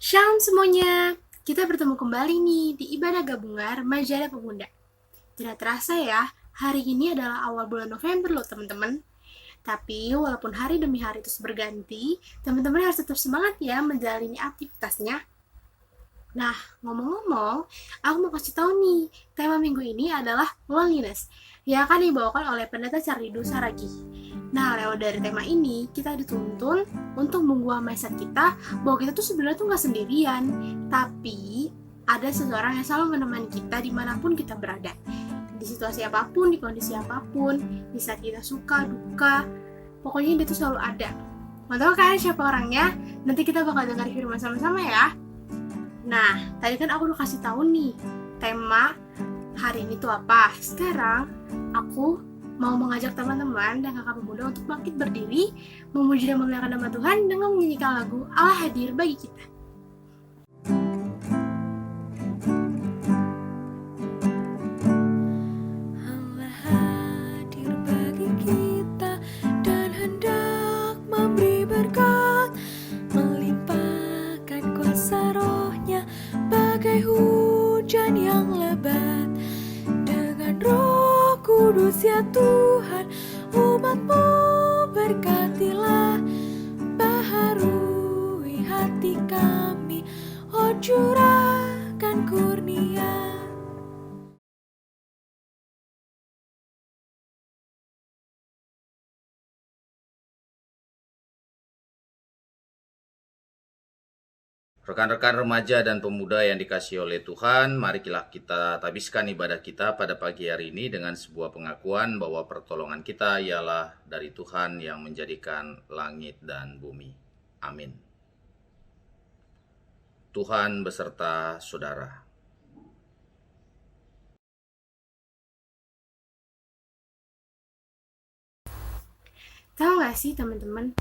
Shalom semuanya, kita bertemu kembali nih di Ibadah Gabungan Majalah Pemuda. Tidak terasa ya, hari ini adalah awal bulan November loh teman-teman. Tapi walaupun hari demi hari terus berganti, teman-teman harus tetap semangat ya menjalani aktivitasnya. Nah, ngomong-ngomong, aku mau kasih tahu nih, tema minggu ini adalah loneliness, yang akan dibawakan oleh pendeta Carlido Saragi. Nah, lewat dari tema ini, kita dituntun untuk membuang mindset kita bahwa kita tuh sebenarnya tuh nggak sendirian, tapi ada seseorang yang selalu menemani kita dimanapun kita berada. Di situasi apapun, di kondisi apapun, di saat kita suka, duka, pokoknya dia tuh selalu ada. Mau tahu kan siapa orangnya? Nanti kita bakal dengar firman sama-sama ya. Nah, tadi kan aku udah kasih tahu nih, tema hari ini tuh apa. Sekarang, aku mau mengajak teman-teman dan kakak pemuda untuk bangkit berdiri, memuji dan memuliakan nama Tuhan dengan menyanyikan lagu Allah Hadir Bagi Kita. Allah hadir bagi kita dan hendak memberi berkat, melimpahkan kuasa rohnya bagai hujan yang lebat. Dengan Roh Kudus ya Tuhan, umat-Mu berkatilah, baharui hati kami, oh curahkan kurnia. Rekan-rekan remaja dan pemuda yang dikasihi oleh Tuhan, marilah kita tabiskan ibadah kita pada pagi hari ini dengan sebuah pengakuan bahwa pertolongan kita ialah dari Tuhan yang menjadikan langit dan bumi. Amin. Tuhan beserta saudara. Tahu gak sih teman-teman,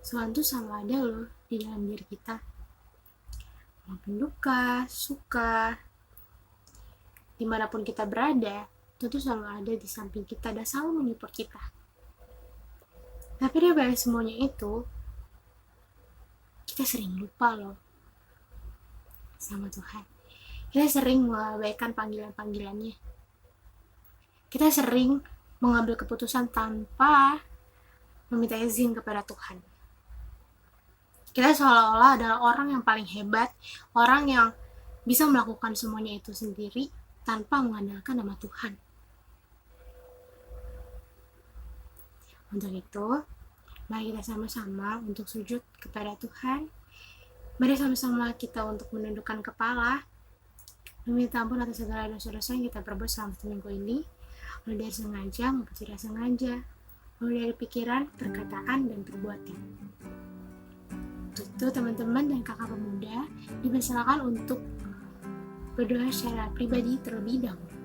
Tuhan tuh selalu ada loh di dalam diri kita. Maupun duka, suka, dimanapun kita berada, Tuhan tuh selalu ada di samping kita dan selalu menyupport kita. Tapi dari semuanya itu, kita sering lupa loh sama Tuhan. Kita sering mengabaikan panggilan-panggilannya. Kita sering mengambil keputusan tanpa meminta izin kepada Tuhan. Kita seolah-olah adalah orang yang paling hebat, orang yang bisa melakukan semuanya itu sendiri tanpa mengandalkan nama Tuhan. Untuk itu, mari kita sama-sama untuk sujud kepada Tuhan. Mari sama-sama kita untuk menundukkan kepala, meminta ampun atas segala dosa-dosa yang kita perbuat selama seminggu ini, mulai dari sengaja maupun tidak sengaja, mulai dari pikiran, perkataan, dan perbuatan. Untuk itu teman-teman dan kakak pemuda dipersilakan untuk berdoa secara pribadi terlebih dahulu.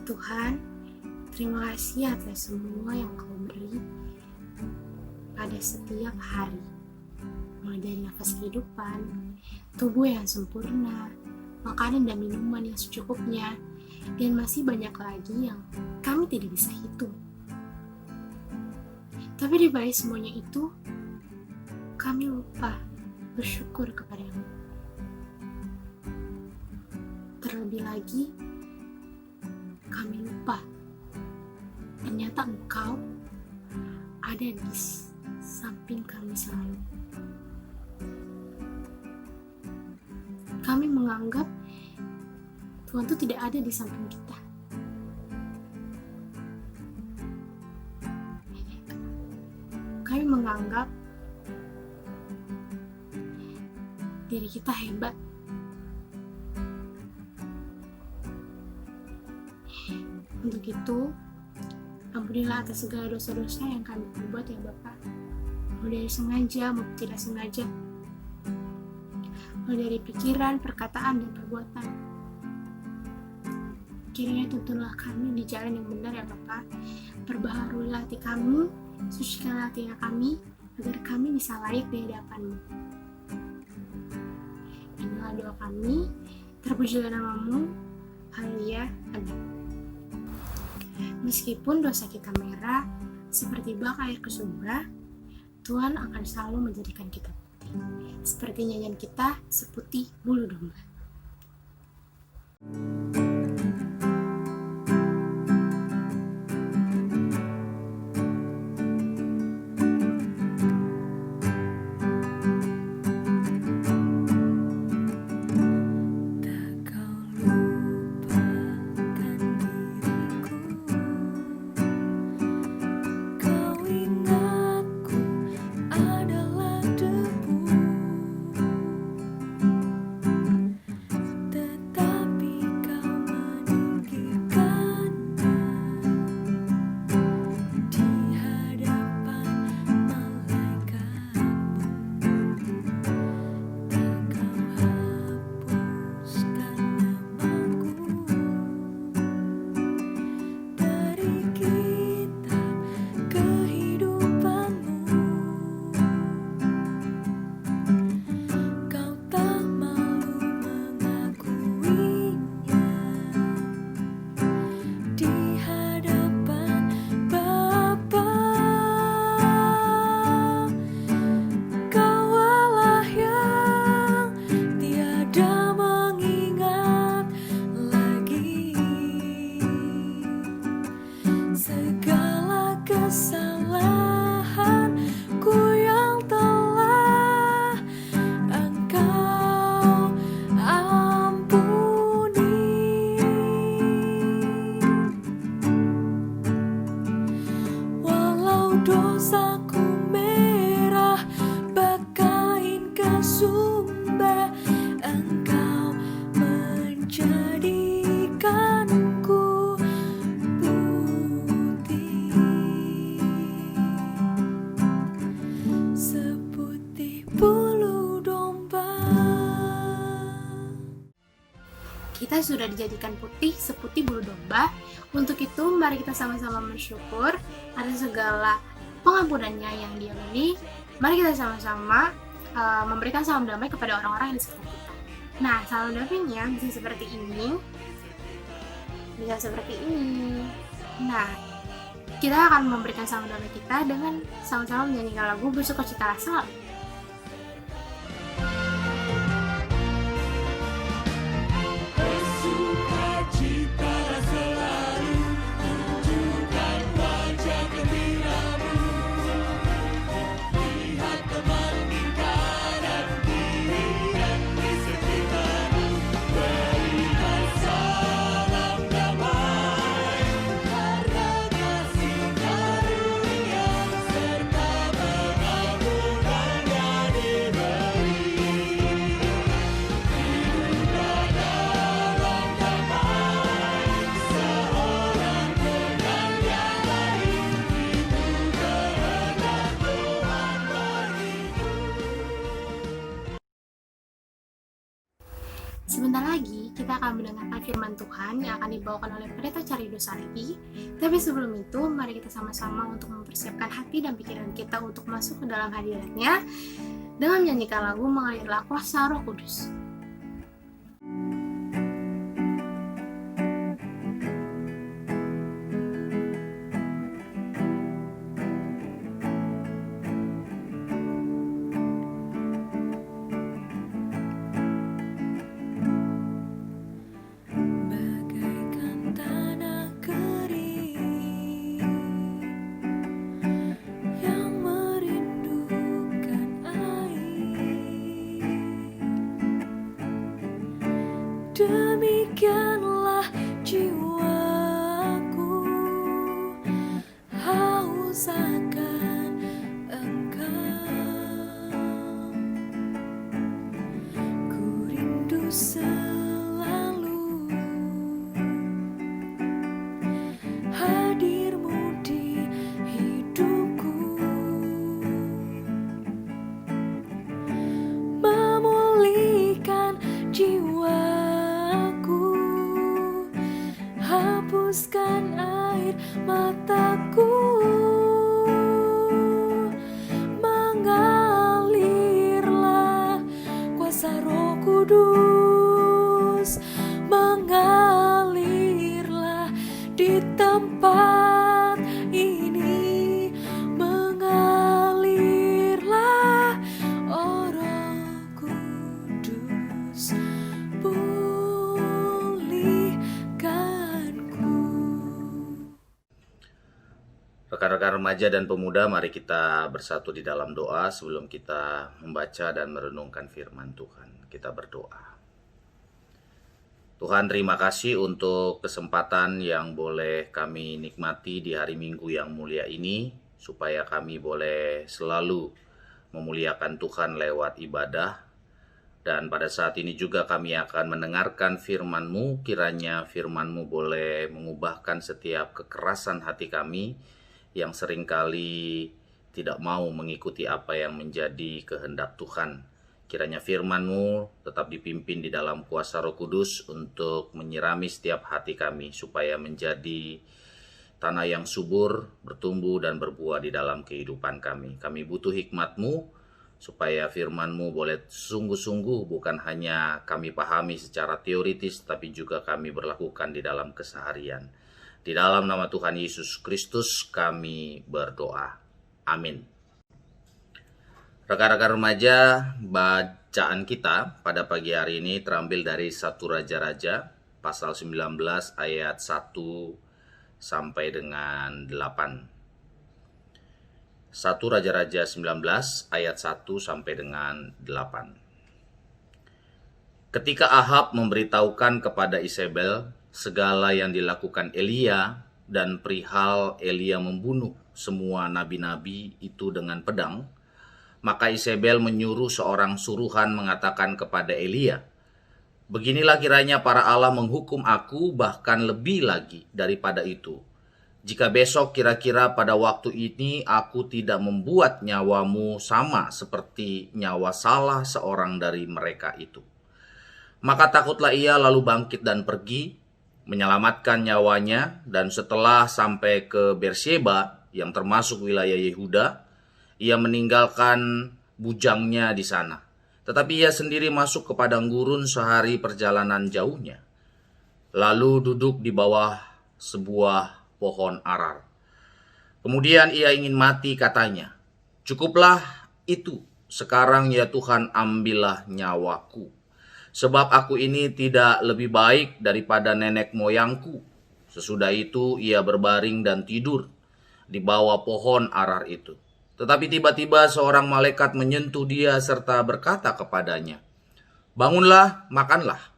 Tuhan, terima kasih atas semua yang Kau beri pada setiap hari. Mulai dari nafas kehidupan, tubuh yang sempurna, makanan dan minuman yang secukupnya, dan masih banyak lagi yang kami tidak bisa hitung. Tapi di balik semuanya itu, kami lupa bersyukur kepadamu. Terlebih lagi, kami lupa ternyata Engkau ada di samping kami selalu. Kami menganggap Tuhan itu tidak ada di samping kita. Kami menganggap diri kita hebat. Untuk itu, ampunilah atas segala dosa-dosa yang kami perbuat ya Bapa, mulai dari sengaja maupun tidak sengaja, mulai dari pikiran, perkataan, dan perbuatan. Kiranya tuntunlah kami di jalan yang benar ya Bapa. Perbaharuilah hati kami, sucikanlah hati kami, agar kami bisa layak di hadapan-Mu. Inilah adalah doa kami. Terpujilah namamu. Haleluya. Amin. Meskipun dosa kita merah seperti bak air kesumba, Tuhan akan selalu menjadikan kita putih, seperti nyanyian kita seputih bulu domba. Dosaku merah bakain kesumba, Engkau menjadikanku putih seputih bulu domba. Kita sudah dijadikan putih seputih bulu domba. Untuk itu mari kita sama-sama bersyukur atas segala pengampunannya yang Dia beri. Mari kita sama-sama memberikan salam damai kepada orang-orang yang di sekitar kita. Nah, salam damainya bisa seperti ini. Nah, kita akan memberikan salam damai kita dengan sama-sama menyanyikan lagu Bersukacitalah Selalu. Sebentar lagi kita akan mendengarkan firman Tuhan yang akan dibawakan oleh Pendeta Carido Saregi. Tapi sebelum itu, mari kita sama-sama untuk mempersiapkan hati dan pikiran kita untuk masuk ke dalam hadirat-Nya dengan menyanyikan lagu Mengalirlah Kuasa Roh Kudus. Demikianlah jiwaku haus akan Engkau, ku rindu selalu hadir-Mu di hidupku, memulihkan jiwa, hapuskan air mataku, mengalirlah kuasa Roh Kudus. Rekan-rekan remaja dan pemuda, mari kita bersatu di dalam doa sebelum kita membaca dan merenungkan firman Tuhan. Kita berdoa. Tuhan, terima kasih untuk kesempatan yang boleh kami nikmati di hari Minggu yang mulia ini, supaya kami boleh selalu memuliakan Tuhan lewat ibadah. Dan pada saat ini juga kami akan mendengarkan firman-Mu, kiranya firman-Mu boleh mengubahkan setiap kekerasan hati kami yang seringkali tidak mau mengikuti apa yang menjadi kehendak Tuhan. Kiranya firman-Mu tetap dipimpin di dalam kuasa Roh Kudus untuk menyirami setiap hati kami, supaya menjadi tanah yang subur, bertumbuh dan berbuah di dalam kehidupan kami. Kami butuh hikmat-Mu, supaya firman-Mu boleh sungguh-sungguh bukan hanya kami pahami secara teoritis, tapi juga kami berlakukan di dalam keseharian. Di dalam nama Tuhan Yesus Kristus kami berdoa. Amin. Rekan-rekan remaja, bacaan kita pada pagi hari ini terambil dari 1 Raja-Raja, pasal 19 ayat 1 sampai dengan 8. 1 Raja-Raja 19 ayat 1 sampai dengan 8. Ketika Ahab memberitahukan kepada Isabel segala yang dilakukan Elia dan perihal Elia membunuh semua nabi-nabi itu dengan pedang, maka Isabel menyuruh seorang suruhan mengatakan kepada Elia, "Beginilah kiranya para Allah menghukum aku, bahkan lebih lagi daripada itu. Jika besok kira-kira pada waktu ini aku tidak membuat nyawamu sama seperti nyawa salah seorang dari mereka itu." Maka takutlah ia lalu bangkit dan pergi, menyelamatkan nyawanya, dan setelah sampai ke Beersheba yang termasuk wilayah Yehuda, ia meninggalkan bujangnya di sana. Tetapi ia sendiri masuk ke padang gurun sehari perjalanan jauhnya, lalu duduk di bawah sebuah pohon arar. Kemudian ia ingin mati, katanya, "Cukuplah itu, sekarang ya Tuhan, ambillah nyawaku. Sebab aku ini tidak lebih baik daripada nenek moyangku." Sesudah itu ia berbaring dan tidur di bawah pohon arar itu. Tetapi tiba-tiba seorang malaikat menyentuh dia serta berkata kepadanya, "Bangunlah, makanlah."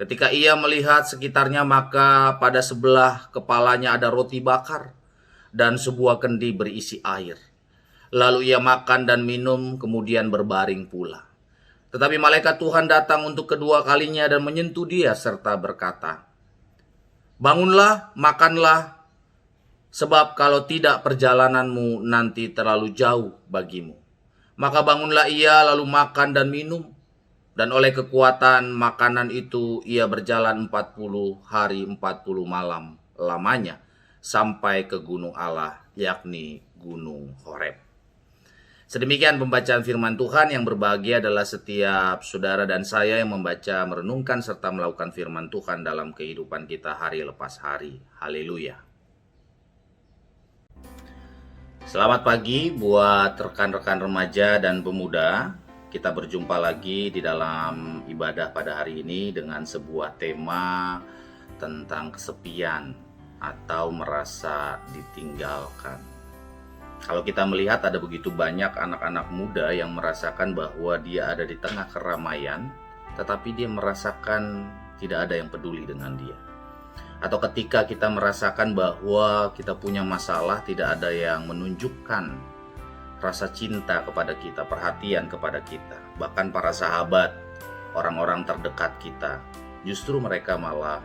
Ketika ia melihat sekitarnya, maka pada sebelah kepalanya ada roti bakar dan sebuah kendi berisi air. Lalu ia makan dan minum, kemudian berbaring pula. Tetapi malaikat Tuhan datang untuk kedua kalinya dan menyentuh dia serta berkata, "Bangunlah, makanlah, sebab kalau tidak perjalananmu nanti terlalu jauh bagimu." Maka bangunlah ia lalu makan dan minum. Dan oleh kekuatan makanan itu ia berjalan 40 hari 40 malam lamanya sampai ke gunung Allah, yakni gunung Horeb. Sedemikian pembacaan firman Tuhan. Yang berbahagia adalah setiap saudara dan saya yang membaca, merenungkan serta melakukan firman Tuhan dalam kehidupan kita hari lepas hari. Haleluya. Selamat pagi buat rekan-rekan remaja dan pemuda. Kita berjumpa lagi di dalam ibadah pada hari ini dengan sebuah tema tentang kesepian atau merasa ditinggalkan. Kalau kita melihat ada begitu banyak anak-anak muda yang merasakan bahwa dia ada di tengah keramaian, tetapi dia merasakan tidak ada yang peduli dengan dia. Atau ketika kita merasakan bahwa kita punya masalah, tidak ada yang menunjukkan rasa cinta kepada kita, perhatian kepada kita. Bahkan para sahabat, orang-orang terdekat kita, justru mereka malah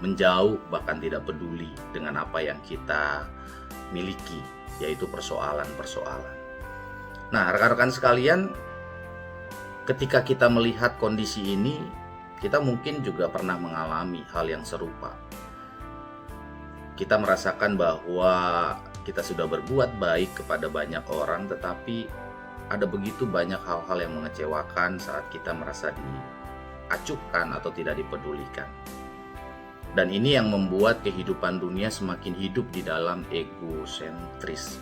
menjauh, bahkan tidak peduli dengan apa yang kita miliki, yaitu persoalan-persoalan. Nah, rekan-rekan sekalian, ketika kita melihat kondisi ini, kita mungkin juga pernah mengalami hal yang serupa. Kita merasakan bahwa kita sudah berbuat baik kepada banyak orang, tetapi ada begitu banyak hal-hal yang mengecewakan saat kita merasa diacuhkan atau tidak dipedulikan. Dan ini yang membuat kehidupan dunia semakin hidup di dalam egosentris.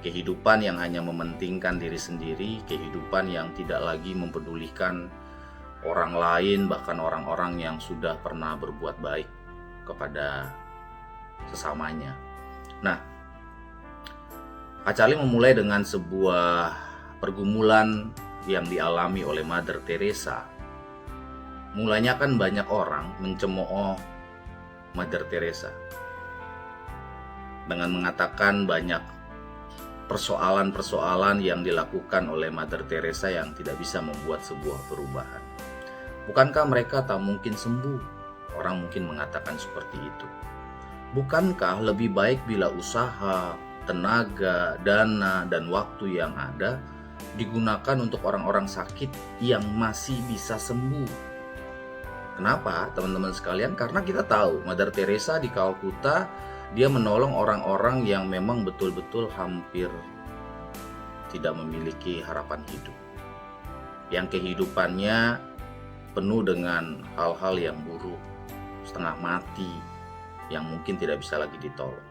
Kehidupan yang hanya mementingkan diri sendiri, kehidupan yang tidak lagi mempedulikan orang lain, bahkan orang-orang yang sudah pernah berbuat baik kepada sesamanya. Nah, Kak Charlie memulai dengan sebuah pergumulan yang dialami oleh Mother Teresa. Mulanya kan banyak orang mencemooh Mother Teresa dengan mengatakan banyak persoalan-persoalan yang dilakukan oleh Mother Teresa yang tidak bisa membuat sebuah perubahan. Bukankah mereka tak mungkin sembuh? Orang mungkin mengatakan seperti itu. Bukankah lebih baik bila usaha, tenaga, dana, dan waktu yang ada digunakan untuk orang-orang sakit yang masih bisa sembuh? Kenapa, teman-teman sekalian? Karena kita tahu Mother Teresa di Kalkuta, dia menolong orang-orang yang memang betul-betul hampir tidak memiliki harapan hidup, yang kehidupannya penuh dengan hal-hal yang buruk, setengah mati, yang mungkin tidak bisa lagi ditolong.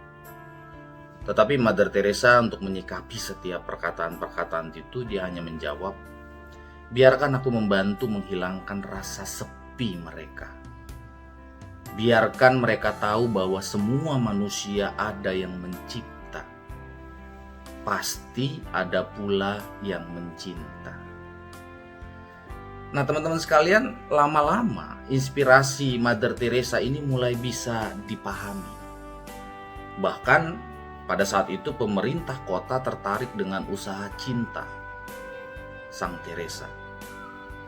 Tetapi Mother Teresa untuk menyikapi setiap perkataan-perkataan itu, dia hanya menjawab, biarkan aku membantu menghilangkan rasa sepi mereka. Biarkan mereka tahu bahwa semua manusia ada yang mencipta. Pasti ada pula yang mencinta. Nah, teman-teman sekalian, lama-lama inspirasi Mother Teresa ini mulai bisa dipahami. Bahkan pada saat itu pemerintah kota tertarik dengan usaha cinta Sang Teresa.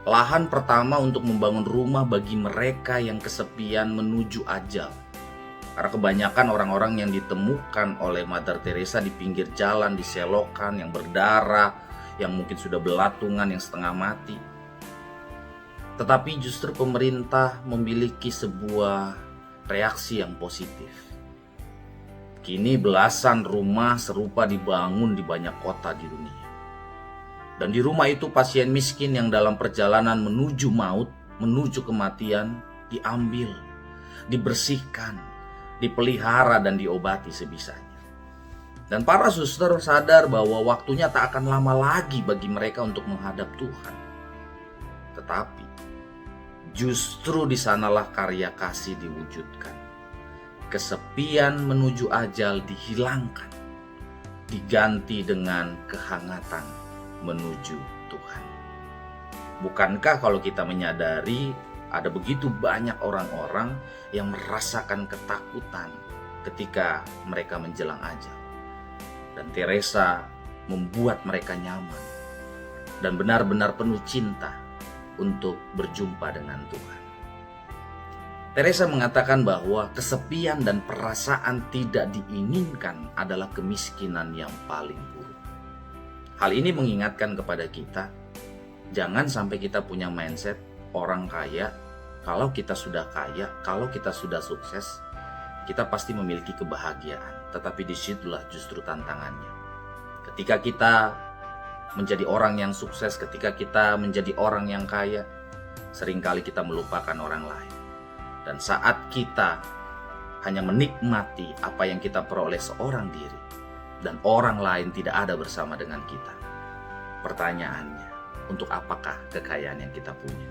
Lahan pertama untuk membangun rumah bagi mereka yang kesepian menuju ajal. Karena kebanyakan orang-orang yang ditemukan oleh Mother Teresa di pinggir jalan, di selokan, yang berdarah, yang mungkin sudah belatungan, yang setengah mati. Tetapi justru pemerintah memiliki sebuah reaksi yang positif. Kini belasan rumah serupa dibangun di banyak kota di dunia. Dan di rumah itu pasien miskin yang dalam perjalanan menuju maut, menuju kematian, diambil, dibersihkan, dipelihara dan diobati sebisanya. Dan para suster sadar bahwa waktunya tak akan lama lagi bagi mereka untuk menghadap Tuhan. Tetapi justru di sanalah karya kasih diwujudkan. Kesepian menuju ajal dihilangkan, diganti dengan kehangatan menuju Tuhan. Bukankah kalau kita menyadari ada begitu banyak orang-orang yang merasakan ketakutan ketika mereka menjelang ajal, dan Teresa membuat mereka nyaman dan benar-benar penuh cinta untuk berjumpa dengan Tuhan. Teresa mengatakan bahwa kesepian dan perasaan tidak diinginkan adalah kemiskinan yang paling buruk. Hal ini mengingatkan kepada kita, jangan sampai kita punya mindset orang kaya. Kalau kita sudah kaya, kalau kita sudah sukses, kita pasti memiliki kebahagiaan. Tetapi disitulah justru tantangannya. Ketika kita menjadi orang yang sukses, ketika kita menjadi orang yang kaya, seringkali kita melupakan orang lain. Dan saat kita hanya menikmati apa yang kita peroleh seorang diri, dan orang lain tidak ada bersama dengan kita, pertanyaannya, untuk apakah kekayaan yang kita punya?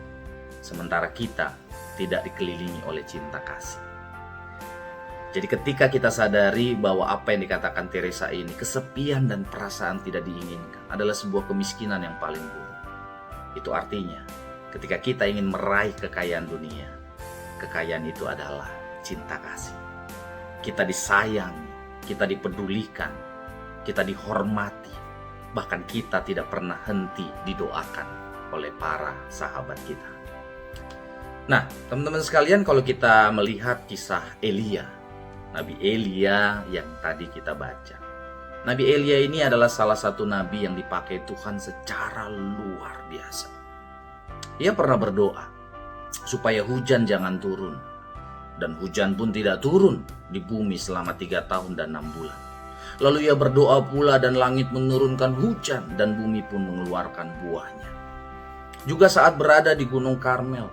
Sementara kita tidak dikelilingi oleh cinta kasih. Jadi ketika kita sadari bahwa apa yang dikatakan Teresa ini, kesepian dan perasaan tidak diinginkan, adalah sebuah kemiskinan yang paling buruk. Itu artinya ketika kita ingin meraih kekayaan dunia, kekayaan itu adalah cinta kasih. Kita disayangi, kita dipedulikan, kita dihormati, bahkan kita tidak pernah henti didoakan oleh para sahabat kita. Nah, teman-teman sekalian, kalau kita melihat kisah Elia, Nabi Elia yang tadi kita baca. Nabi Elia ini adalah salah satu nabi yang dipakai Tuhan secara luar biasa. Ia pernah berdoa supaya hujan jangan turun. Dan hujan pun tidak turun di bumi selama 3 tahun dan 6 bulan. Lalu ia berdoa pula dan langit menurunkan hujan dan bumi pun mengeluarkan buahnya. Juga saat berada di Gunung Karmel,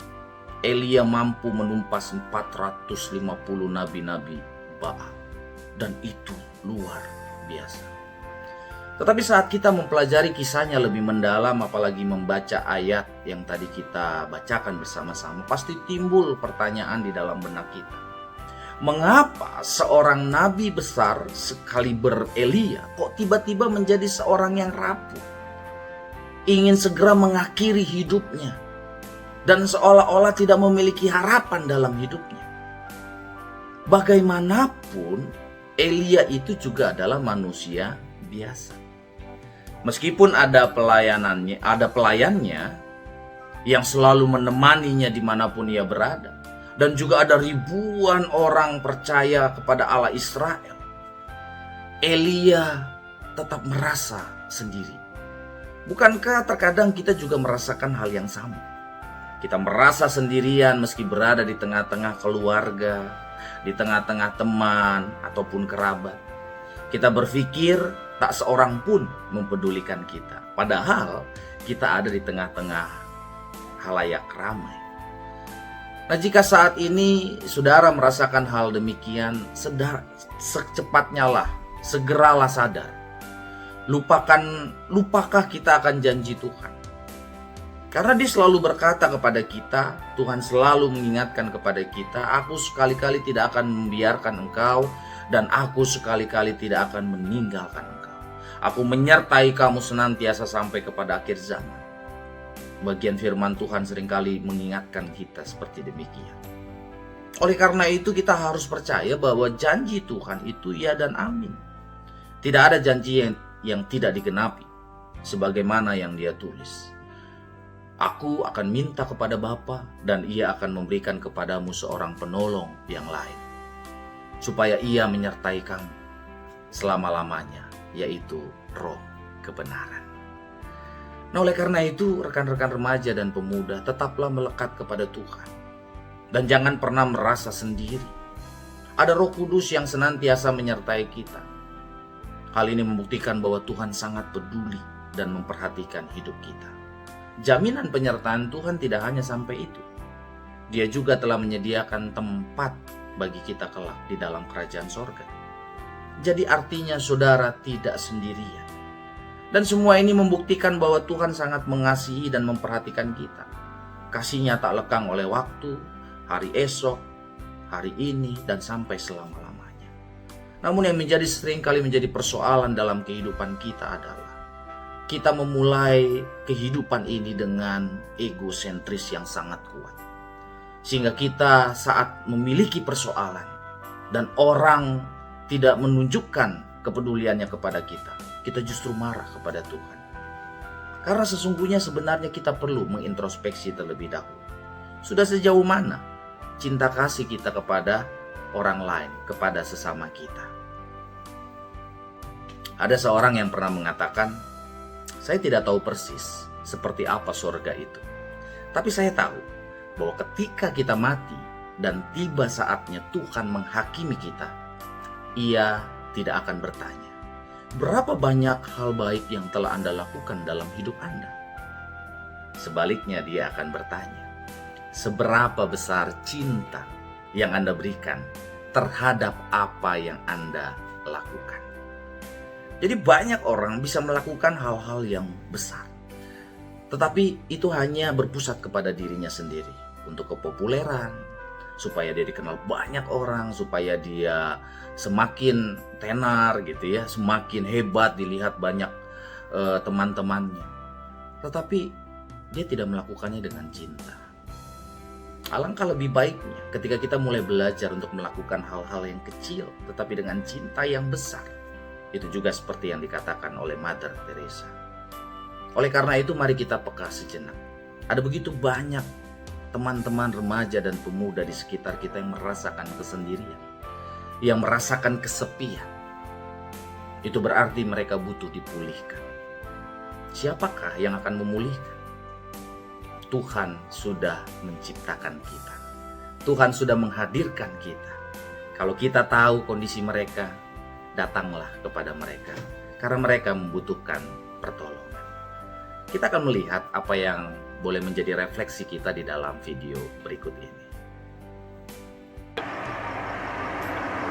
Elia mampu menumpas 450 nabi-nabi Baal. Dan itu luar biasa. Tetapi saat kita mempelajari kisahnya lebih mendalam, apalagi membaca ayat yang tadi kita bacakan bersama-sama, pasti timbul pertanyaan di dalam benak kita. Mengapa seorang nabi besar sekaliber Elia kok tiba-tiba menjadi seorang yang rapuh? Ingin segera mengakhiri hidupnya dan seolah-olah tidak memiliki harapan dalam hidupnya. Bagaimanapun, Elia itu juga adalah manusia biasa. Meskipun ada pelayannya yang selalu menemaninya dimanapun ia berada. Dan juga ada ribuan orang percaya kepada Allah Israel. Elia tetap merasa sendiri. Bukankah terkadang kita juga merasakan hal yang sama? Kita merasa sendirian meski berada di tengah-tengah keluarga, di tengah-tengah teman ataupun kerabat. Kita berpikir tak seorang pun mempedulikan kita. Padahal kita ada di tengah-tengah halayak ramai. Nah, jika saat ini saudara merasakan hal demikian, segeralah sadar. Lupakah kita akan janji Tuhan. Karena Dia selalu berkata kepada kita, Tuhan selalu mengingatkan kepada kita, aku sekali-kali tidak akan membiarkan engkau, dan aku sekali-kali tidak akan meninggalkan engkau. Aku menyertai kamu senantiasa sampai kepada akhir zaman. Bagian firman Tuhan seringkali mengingatkan kita seperti demikian. Oleh karena itu kita harus percaya bahwa janji Tuhan itu ya dan amin. Tidak ada janji yang tidak digenapi, sebagaimana yang Dia tulis. Aku akan minta kepada Bapa dan Ia akan memberikan kepadamu seorang penolong yang lain, supaya Ia menyertai kamu selama-lamanya, yaitu Roh kebenaran. Nah, oleh karena itu, rekan-rekan remaja dan pemuda, tetaplah melekat kepada Tuhan. Dan jangan pernah merasa sendiri. Ada Roh Kudus yang senantiasa menyertai kita. Hal ini membuktikan bahwa Tuhan sangat peduli dan memperhatikan hidup kita. Jaminan penyertaan Tuhan tidak hanya sampai itu. Dia juga telah menyediakan tempat bagi kita kelak di dalam kerajaan sorga. Jadi artinya saudara tidak sendirian. Dan semua ini membuktikan bahwa Tuhan sangat mengasihi dan memperhatikan kita. Kasih-Nya tak lekang oleh waktu, hari esok, hari ini, dan sampai selama-lamanya. Namun yang seringkali menjadi persoalan dalam kehidupan kita adalah kita memulai kehidupan ini dengan egosentris yang sangat kuat. Sehingga kita saat memiliki persoalan dan orang tidak menunjukkan kepeduliannya kepada kita justru marah kepada Tuhan. Karena sesungguhnya sebenarnya kita perlu mengintrospeksi terlebih dahulu. Sudah sejauh mana cinta kasih kita kepada orang lain, kepada sesama kita? Ada seorang yang pernah mengatakan, saya tidak tahu persis seperti apa surga itu. Tapi saya tahu bahwa ketika kita mati dan tiba saatnya Tuhan menghakimi kita, Ia tidak akan bertanya, berapa banyak hal baik yang telah Anda lakukan dalam hidup Anda? Sebaliknya Dia akan bertanya, seberapa besar cinta yang Anda berikan terhadap apa yang Anda lakukan? Jadi banyak orang bisa melakukan hal-hal yang besar, tetapi itu hanya berpusat kepada dirinya sendiri untuk kepopuleran, supaya dia dikenal banyak orang, supaya dia semakin tenar gitu ya, semakin hebat dilihat banyak teman-temannya. Tetapi dia tidak melakukannya dengan cinta. Alangkah lebih baiknya ketika kita mulai belajar untuk melakukan hal-hal yang kecil tetapi dengan cinta yang besar. Itu juga seperti yang dikatakan oleh Mother Teresa. Oleh karena itu mari kita peka sejenak. Ada begitu banyak teman-teman remaja dan pemuda di sekitar kita yang merasakan kesendirian, yang merasakan kesepian. Itu berarti mereka butuh dipulihkan. Siapakah yang akan memulihkan? Tuhan sudah menciptakan kita. Tuhan sudah menghadirkan kita. Kalau kita tahu kondisi mereka, datanglah kepada mereka, karena mereka membutuhkan pertolongan. Kita akan melihat apa yang boleh menjadi refleksi kita di dalam video berikut ini.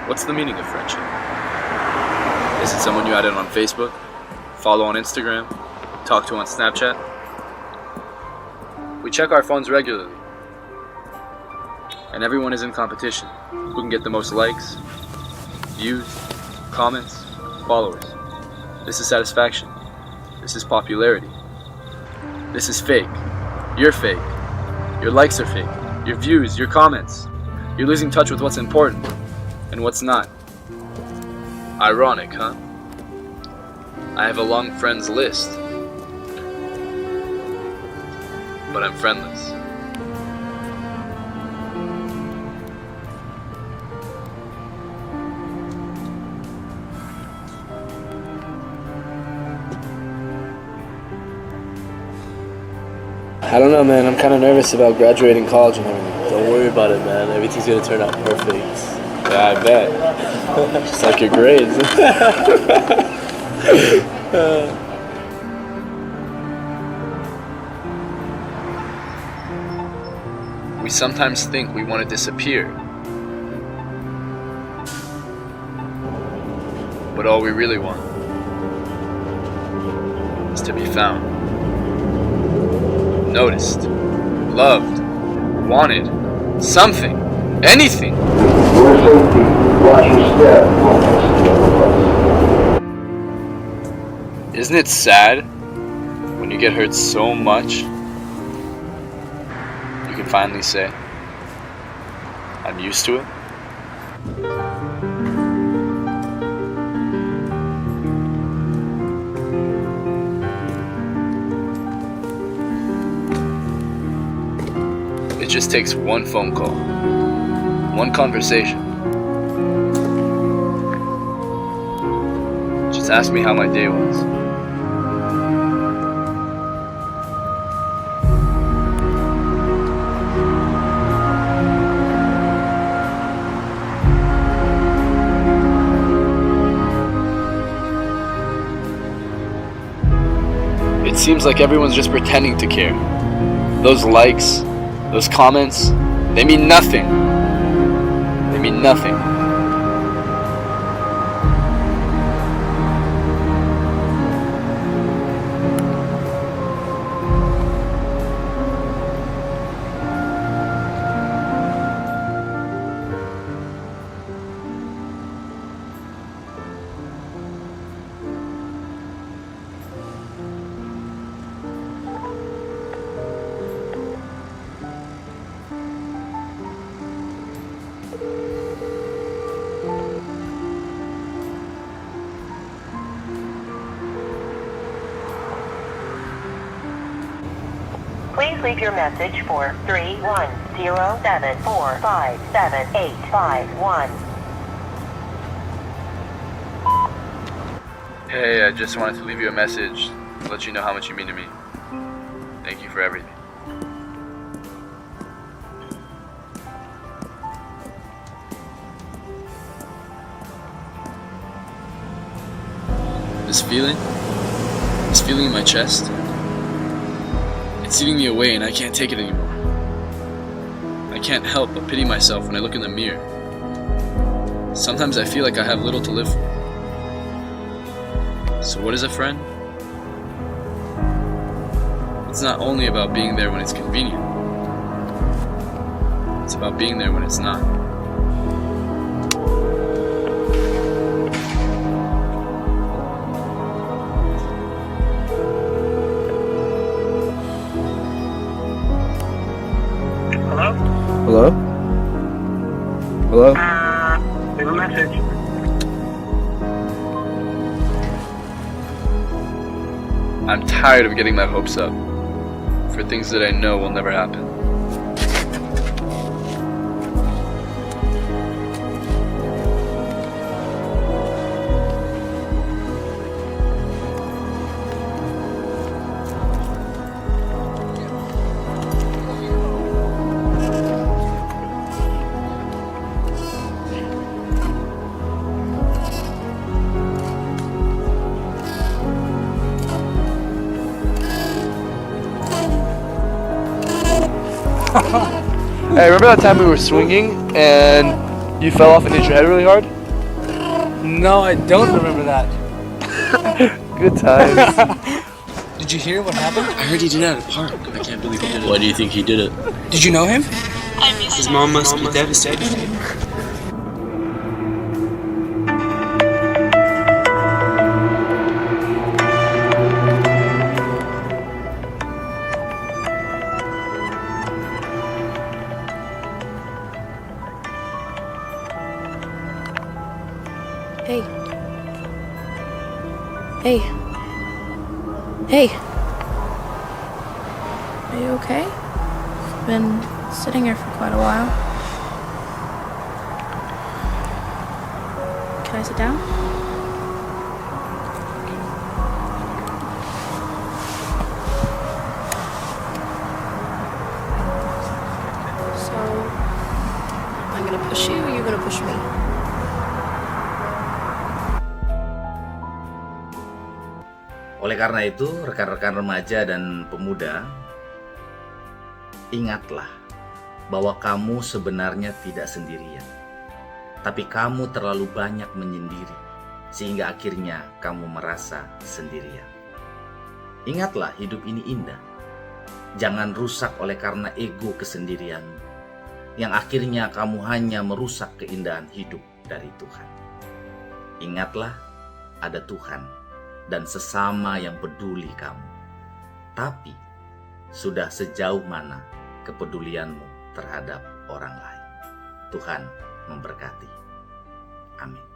What's the meaning of friendship? Is it someone you added on Facebook, follow on Instagram, talk to on Snapchat? We check our phones regularly. and everyone is in competition. Who can get the most likes, views, comments, followers? This is satisfaction. This is popularity. This is fake. You're fake. Your likes are fake. Your views, your comments. You're losing touch with what's important and what's not. Ironic, huh? I have a long friends list, but I'm friendless. I don't know, man. I'm kind of nervous about graduating college and everything. Don't worry about it, man. Everything's gonna turn out perfect. Yeah, I bet. Just like your grades. We sometimes think we want to disappear, but all we really want is to be found, noticed, loved, wanted, something, anything. Isn't it sad when you get hurt so much you can finally say, I'm used to it? It just takes one phone call, one conversation. Just ask me how my day was. It seems like everyone's just pretending to care. Those likes, those comments, they mean nothing. They mean nothing. Please leave your message for 31074578851. Hey, I just wanted to leave you a message to let you know how much you mean to me. Thank you for everything. This feeling in my chest, it's eating me away and I can't take it anymore. I can't help but pity myself when I look in the mirror. Sometimes I feel like I have little to live for. So what is a friend? It's not only about being there when it's convenient. It's about being there when it's not. Hello? Hello? Leave a message. I'm tired of getting my hopes up for things that I know will never happen. Hey, remember that time we were swinging and you fell off and hit your head really hard? No, I don't remember that. Good times. Did you hear what happened? I heard he did it at a park. I can't believe he did it. Why do you think he did it? Did you know him? His mom must be devastated. Hey. Hey. Hey. Are you okay? You've been sitting here for quite a while. Can I sit down? So, am I gonna push you or you gonna push me? Oleh karena itu, rekan-rekan remaja dan pemuda, ingatlah bahwa kamu sebenarnya tidak sendirian. Tapi kamu terlalu banyak menyendiri, sehingga akhirnya kamu merasa sendirian. Ingatlah, hidup ini indah. Jangan rusak oleh karena ego kesendirianmu, yang akhirnya kamu hanya merusak keindahan hidup dari Tuhan. Ingatlah, ada Tuhan dan sesama yang peduli kamu. Tapi, sudah sejauh mana kepedulianmu terhadap orang lain? Tuhan memberkati. Amin.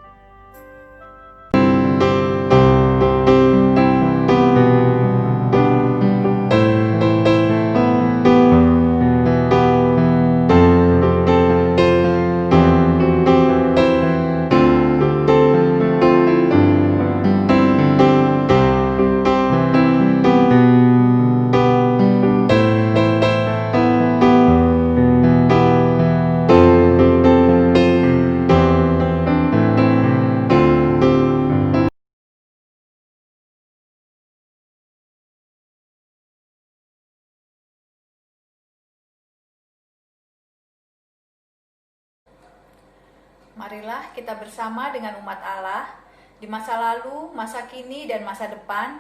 Marilah kita bersama dengan umat Allah di masa lalu, masa kini, dan masa depan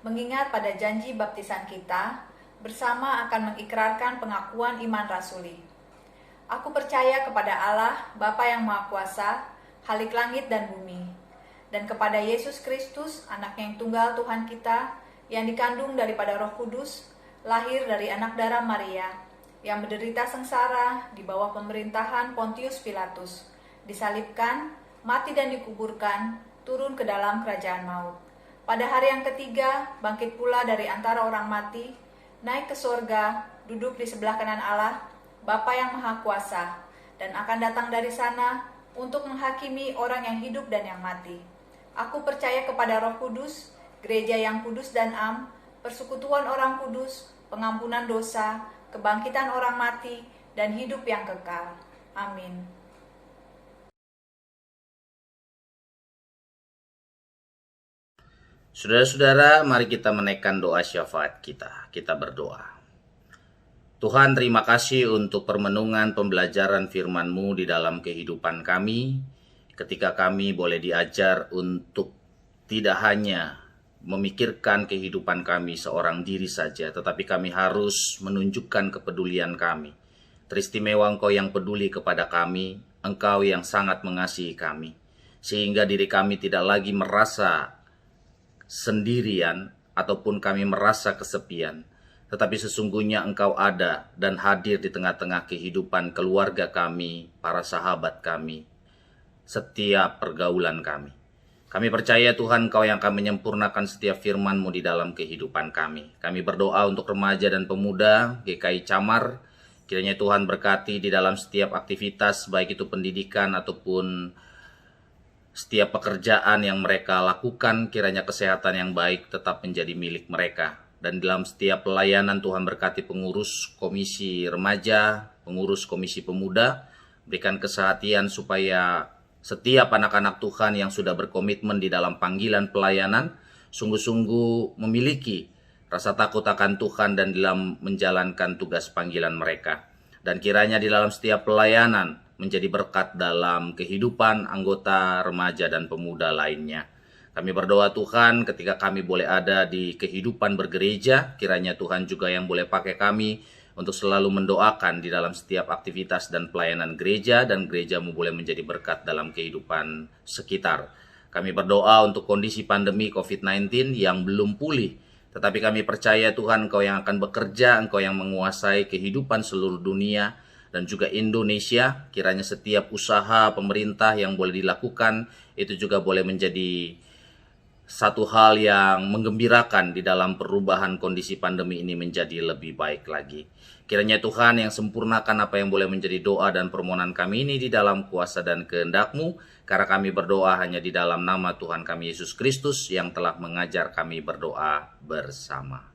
mengingat pada janji baptisan kita bersama akan mengikrarkan pengakuan iman rasuli. Aku percaya kepada Allah, Bapa yang Maha Kuasa, Khalik langit dan bumi, dan kepada Yesus Kristus, Anaknya yang tunggal Tuhan kita, yang dikandung daripada Roh Kudus, lahir dari anak darah Maria, yang menderita sengsara di bawah pemerintahan Pontius Pilatus, disalibkan, mati dan dikuburkan, turun ke dalam kerajaan maut. Pada hari yang ketiga, bangkit pula dari antara orang mati, naik ke sorga, duduk di sebelah kanan Allah, Bapa yang Maha Kuasa, dan akan datang dari sana untuk menghakimi orang yang hidup dan yang mati. Aku percaya kepada Roh Kudus, gereja yang kudus dan am, persekutuan orang kudus, pengampunan dosa, kebangkitan orang mati, dan hidup yang kekal. Amin. Saudara-saudara, mari kita menaikkan doa syafaat kita. Kita berdoa. Tuhan, terima kasih untuk permenungan pembelajaran firman-Mu di dalam kehidupan kami, ketika kami boleh diajar untuk tidak hanya memikirkan kehidupan kami seorang diri saja, tetapi kami harus menunjukkan kepedulian kami. Teristimewa Engkau yang peduli kepada kami, Engkau yang sangat mengasihi kami, sehingga diri kami tidak lagi merasa sendirian ataupun kami merasa kesepian, tetapi sesungguhnya Engkau ada dan hadir di tengah-tengah kehidupan keluarga kami, para sahabat kami, setiap pergaulan kami. Kami percaya Tuhan, Engkau yang akan menyempurnakan setiap firman-Mu di dalam kehidupan kami. Kami berdoa untuk remaja dan pemuda GKI Camar, kiranya Tuhan berkati di dalam setiap aktivitas, baik itu pendidikan ataupun setiap pekerjaan yang mereka lakukan, kiranya kesehatan yang baik tetap menjadi milik mereka. Dan dalam setiap pelayanan Tuhan berkati pengurus komisi remaja, pengurus komisi pemuda, berikan kesehatan supaya setiap anak-anak Tuhan yang sudah berkomitmen di dalam panggilan pelayanan, sungguh-sungguh memiliki rasa takut akan Tuhan dan dalam menjalankan tugas panggilan mereka. Dan kiranya di dalam setiap pelayanan menjadi berkat dalam kehidupan anggota remaja dan pemuda lainnya. Kami berdoa Tuhan, ketika kami boleh ada di kehidupan bergereja, kiranya Tuhan juga yang boleh pakai kami untuk selalu mendoakan di dalam setiap aktivitas dan pelayanan gereja, dan gerejamu boleh menjadi berkat dalam kehidupan sekitar. Kami berdoa untuk kondisi pandemi COVID-19 yang belum pulih, tetapi kami percaya Tuhan, Engkau yang akan bekerja, Engkau yang menguasai kehidupan seluruh dunia dan juga Indonesia. Kiranya setiap usaha pemerintah yang boleh dilakukan itu juga boleh menjadi satu hal yang menggembirakan di dalam perubahan kondisi pandemi ini menjadi lebih baik lagi. Kiranya Tuhan yang sempurnakan apa yang boleh menjadi doa dan permohonan kami ini di dalam kuasa dan kehendak-Mu, karena kami berdoa hanya di dalam nama Tuhan kami Yesus Kristus yang telah mengajar kami berdoa bersama.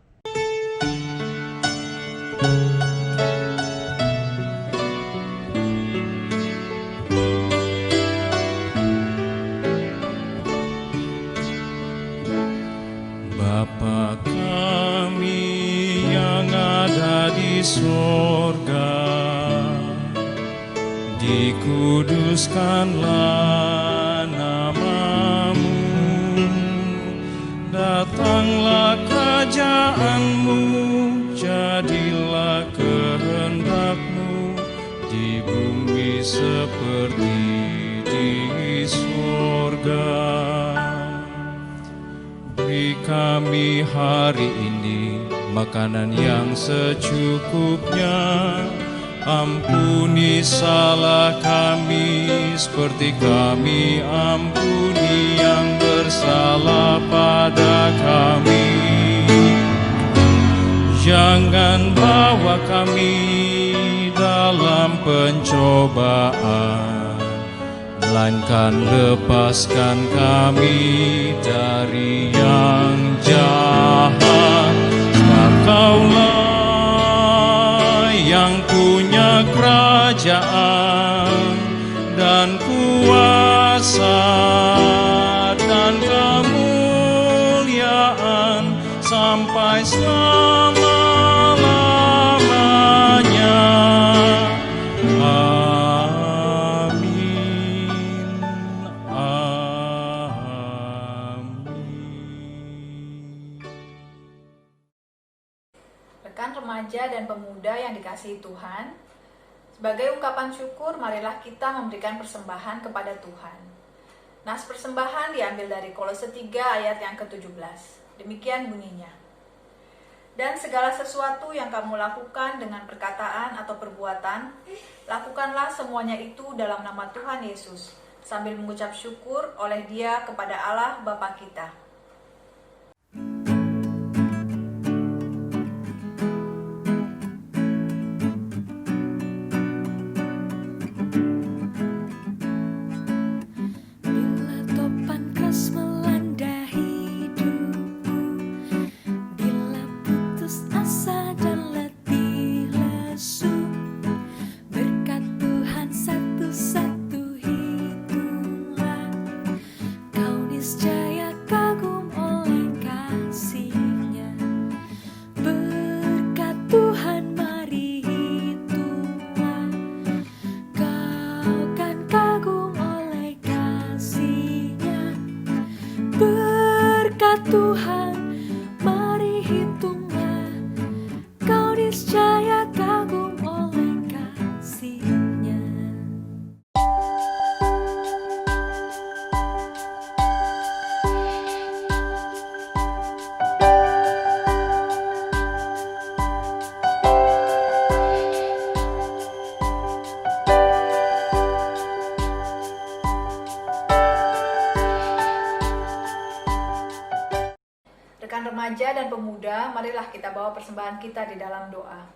Bapa kami yang ada di sorga, dikuduskanlah nama-Mu, datanglah kerajaan-Mu, jadilah kehendak-Mu di bumi seperti di sorga. Beri kami hari ini makanan yang secukupnya. Ampuni salah kami seperti kami ampuni yang bersalah pada kami. Jangan bawa kami dalam pencobaan, melainkan lepaskan kami dari yang jahat. Sebab Kaulah yang punya kerajaan dan kuasa dan kemuliaan sampai selama-lamanya. Rekan remaja dan pemuda yang dikasihi Tuhan, sebagai ungkapan syukur, marilah kita memberikan persembahan kepada Tuhan. Nas persembahan diambil dari Kolose 3 ayat yang ke-17. Demikian bunyinya. Dan segala sesuatu yang kamu lakukan dengan perkataan atau perbuatan, lakukanlah semuanya itu dalam nama Tuhan Yesus, sambil mengucap syukur oleh Dia kepada Allah Bapa kita. Tuhan, mari hitunglah, kau niscaya kagum oleh kasih-Nya. Rekan remaja dan pemuda, marilah kita bawa persembahan kita di dalam doa.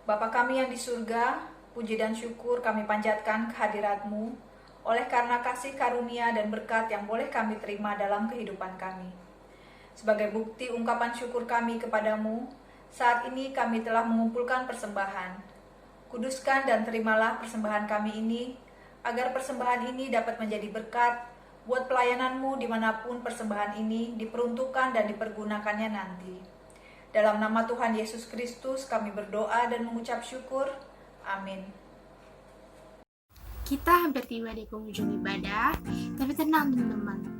Bapa kami yang di surga, puji dan syukur kami panjatkan kehadirat-Mu oleh karena kasih karunia dan berkat yang boleh kami terima dalam kehidupan kami. Sebagai bukti ungkapan syukur kami kepadamu, saat ini kami telah mengumpulkan persembahan. Kuduskan dan terimalah persembahan kami ini, agar persembahan ini dapat menjadi berkat buat pelayanan-Mu dimanapun persembahan ini diperuntukkan dan dipergunakannya nanti. Dalam nama Tuhan Yesus Kristus kami berdoa dan mengucap syukur. Amin. Kita hampir tiba di penghujung ibadah, tapi tenang teman-teman.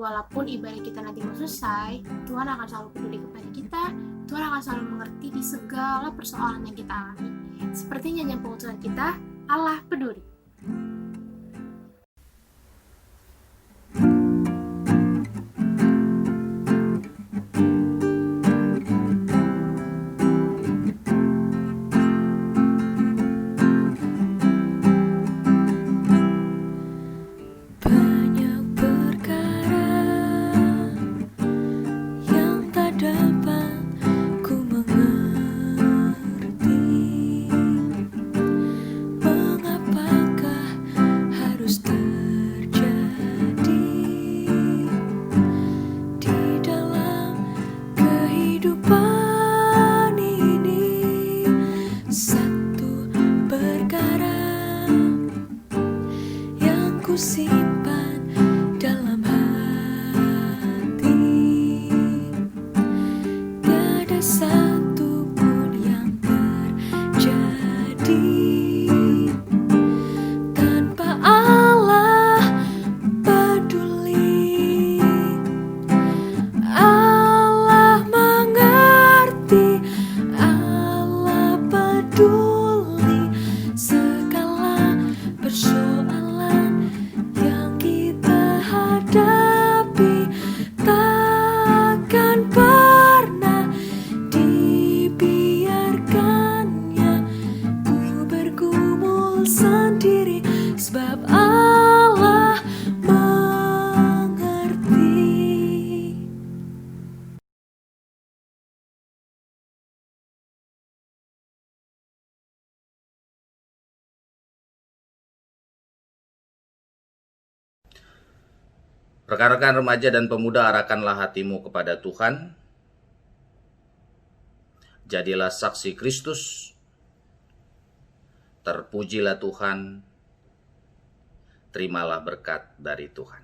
Walaupun ibadah kita nanti mau selesai, Tuhan akan selalu peduli kepada kita. Tuhan akan selalu mengerti di segala persoalan yang kita alami. Seperti nyanyian pengutusan kita, Allah peduli. Simpan dalam hati, tiada satu pun yang terjadi tanpa Allah peduli. Allah mengerti, Allah peduli segala persoalan yang kita hadapi. Takkan pernah dibiarkannya ku bergumul sendiri, sebab Allah mengerti. Rekan-rekan remaja dan pemuda, arahkanlah hatimu kepada Tuhan. Jadilah saksi Kristus. Terpujilah Tuhan. Terimalah berkat dari Tuhan.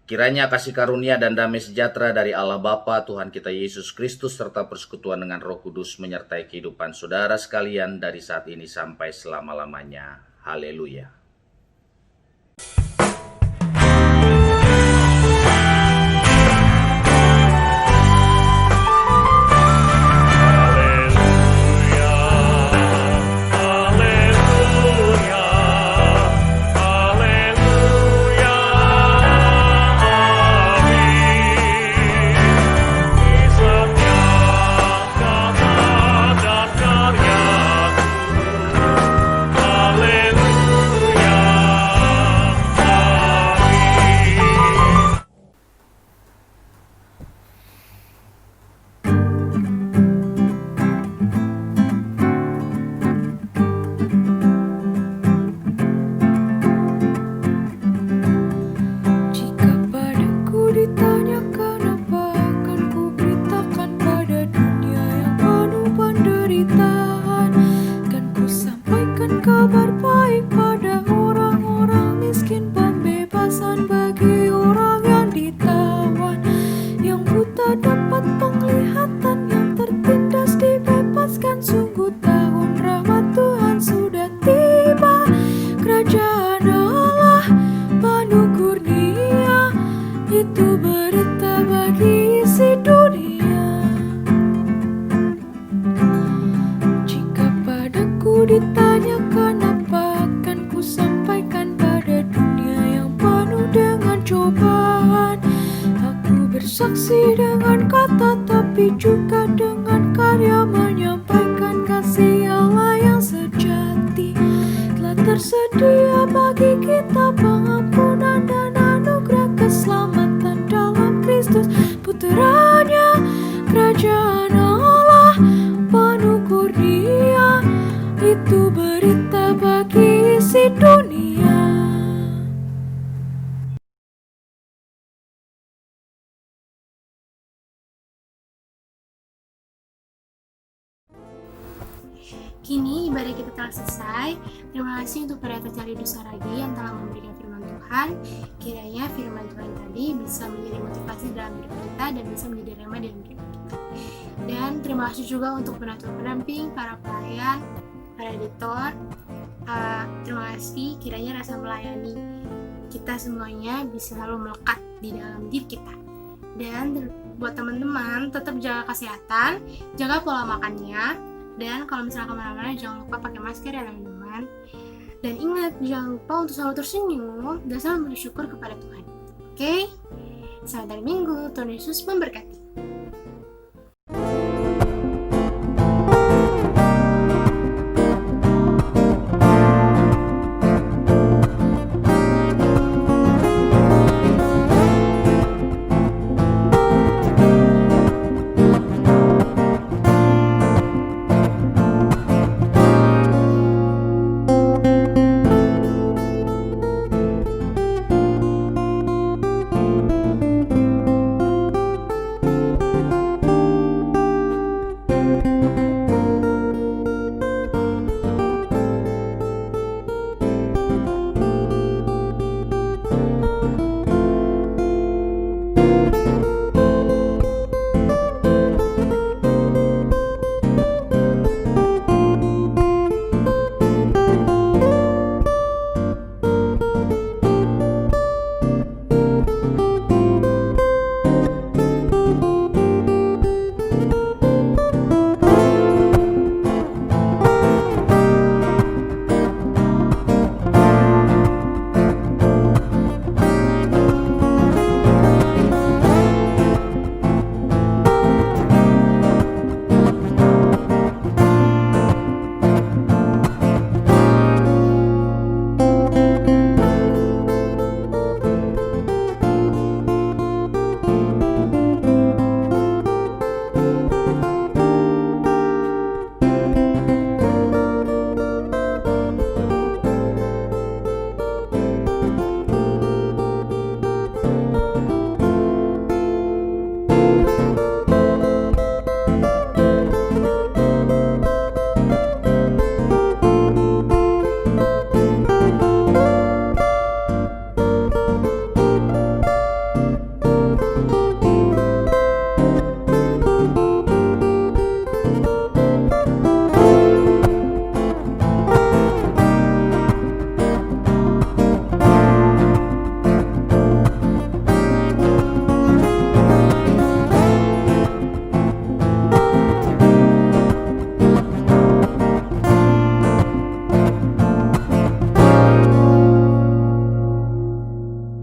Kiranya kasih karunia dan damai sejahtera dari Allah Bapa, Tuhan kita Yesus Kristus, serta persekutuan dengan Roh Kudus menyertai kehidupan saudara sekalian dari saat ini sampai selama-lamanya. Haleluya. Kabar baik pada orang-orang miskin, pembebasan bagi orang yang ditawan, yang buta dapat penglihatan, yang tertindas dibebaskan. Sungguh tahun rahmat Tuhan sudah tiba, kerajaan Allah penuh kurnia, itu berita bagi isi dunia. Jika padaku ditanyakan apa, akan ku sampaikan pada dunia yang penuh dengan cobaan. Aku bersaksi dengan kata, tapi juga dengan karya, menyampaikan kasih Allah yang sejati. Telah tersedia bagi kita pengampunan dan anugerah keselamatan dalam Kristus Putranya. Kerajaan Allah penuh kurnia, itu berita bagi isi dunia. Kini ibadah kita telah selesai. Terima kasih untuk pendeta Cari Dosa Ragi yang telah memberikan firman Tuhan. Kiranya firman Tuhan tadi bisa menjadi motivasi dalam hidup kita dan bisa menjadi rema dalam hidup kita. Dan terima kasih juga untuk penatua pendamping, para pelayan, para editor. Terima kasih, kiranya rasa melayani kita semuanya bisa selalu melekat di dalam diri kita. Dan buat teman-teman, tetap jaga kesehatan, jaga pola makannya, dan kalau misalnya kemana-mana jangan lupa pakai masker ya teman-teman. Dan ingat, jangan lupa untuk selalu tersenyum dan selalu bersyukur kepada Tuhan. Oke? Selamat hari Minggu, Tuhan Yesus memberkati.